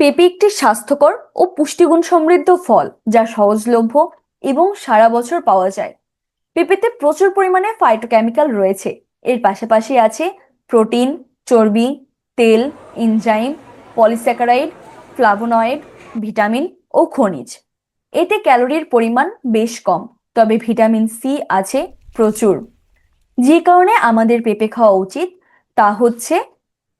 পেঁপে একটি স্বাস্থ্যকর ও পুষ্টিগুণ সমৃদ্ধ ফল যা সহজলভ্য এবং সারা বছর পাওয়া যায়। পেঁপেতে প্রচুর পরিমাণে ফাইটোকেমিক্যাল রয়েছে। এর পাশাপাশি আছে প্রোটিন, চর্বি, তেল, এনজাইম, পলিস্যাকারাইড, ফ্লাভোনয়েড, ভিটামিন ও খনিজ। এতে ক্যালোরির পরিমাণ বেশ কম, তবে ভিটামিন সি আছে প্রচুর। যে কারণে আমাদের পেঁপে খাওয়া উচিত তা হচ্ছে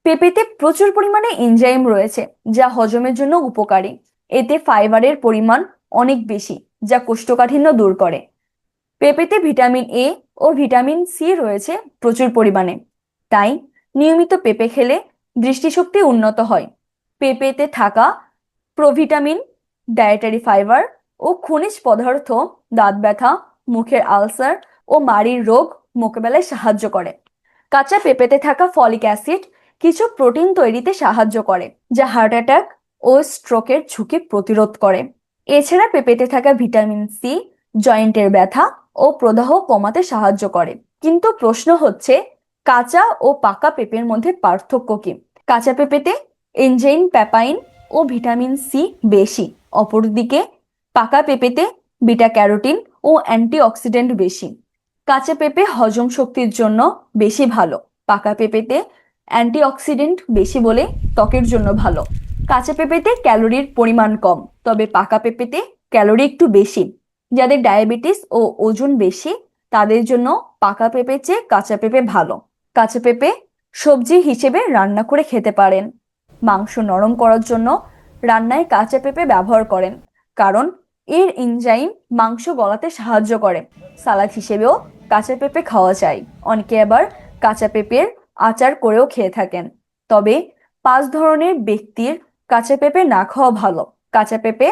পেঁপেতে প্রচুর পরিমাণে এনজাইম রয়েছে যা হজমের জন্য উপকারী। এতে ফাইবারের পরিমাণ অনেক বেশি, যা কোষ্ঠকাঠিন্য দূর করে। পেঁপেতে ভিটামিন এ ও ভিটামিন সি রয়েছে প্রচুর পরিমাণে, তাই নিয়মিত পেঁপে খেলে দৃষ্টিশক্তি উন্নত হয়। পেঁপেতে থাকা প্রোভিটামিন, ডায়েটারি ফাইবার ও খনিজ পদার্থ দাঁত ব্যথা, মুখের আলসার ও মাড়ির রোগ মোকাবেলায় সাহায্য করে। কাঁচা পেঁপেতে থাকা ফলিক অ্যাসিড কিছু প্রোটিন তৈরিতে সাহায্য করে, যা হার্ট অ্যাটাক ও স্ট্রোকের ঝুঁকি প্রতিরোধ করে। এছাড়া পেঁপেতে থাকা ভিটামিন সি জয়েন্টের ব্যথা ও প্রদাহ কমাতে সাহায্য করে। কিন্তু প্রশ্ন হচ্ছে, কাঁচা ও পাকা পেঁপের মধ্যে পার্থক্য কি? কাঁচা পেঁপেতে এনজাইম, প্যাপাইন ও ভিটামিন সি বেশি। অপরদিকে পাকা পেঁপেতে বিটা ক্যারোটিন ও অ্যান্টিঅক্সিডেন্ট বেশি। কাঁচা পেঁপে হজম শক্তির জন্য বেশি ভালো। পাকা পেঁপেতে অ্যান্টিঅক্সিডেন্ট বেশি বলে ত্বকের জন্য ভালো। কাঁচা পেঁপেতে ক্যালোরির পরিমাণ কম, তবে পাকা পেঁপেতে ক্যালোরি একটু বেশি। যাদের ডায়াবেটিস ও ওজন বেশি তাদের জন্য পাকা পেঁপের চেয়ে কাঁচা পেঁপে ভালো। কাঁচা পেঁপে সবজি হিসেবে রান্না করে খেতে পারেন। মাংস নরম করার জন্য রান্নায় কাঁচা পেঁপে ব্যবহার করেন, কারণ এর এনজাইম মাংস গলাতে সাহায্য করে। সালাদ হিসেবেও কাঁচা পেঁপে খাওয়া যায়। অনেকে আবার কাঁচা পেঁপের আচার করেও খেয়ে থাকেন। তবে 5 ধরনের ব্যক্তির কাঁচা পেঁপে না খাওয়া ভালো। কাঁচা পেঁপে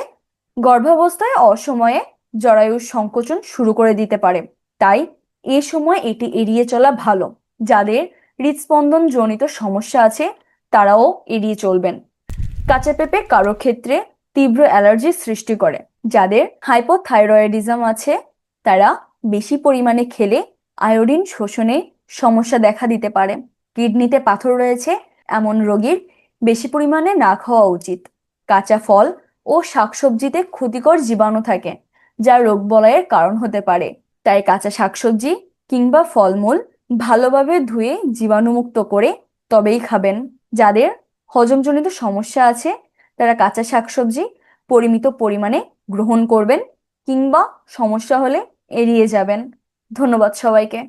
গর্ভাবস্থায় অসময়ে জরায়ুর সংকোচন শুরু করে দিতে পারে, তাই এ সময় এটি এড়িয়ে চলা ভালো। যাদের হৃদস্পন্দন জনিত সমস্যা আছে তারাও এড়িয়ে চলবেন। কাঁচা পেঁপে কারো ক্ষেত্রে তীব্র অ্যালার্জি সৃষ্টি করে। যাদের হাইপোথাইরয়েডিজম আছে তারা বেশি পরিমাণে খেলে আয়োডিন শোষণে সমস্যা দেখা দিতে পারে। কিডনিতে পাথর রয়েছে এমন রোগীর বেশি পরিমাণে না খাওয়া উচিত। কাঁচা ফল ও শাকসবজিতে ক্ষতিকর জীবাণু থাকে, যা রোগবলয়ের কারণ হতে পারে। তাই কাঁচা শাকসবজি কিংবা ফলমূল ভালোভাবে ধুয়ে জীবাণুমুক্ত করে তবেই খাবেন। যাদের হজমজনিত সমস্যা আছে তারা কাঁচা শাকসবজি পরিমিত পরিমাণে গ্রহণ করবেন, কিংবা সমস্যা হলে এড়িয়ে যাবেন। ধন্যবাদ সবাইকে।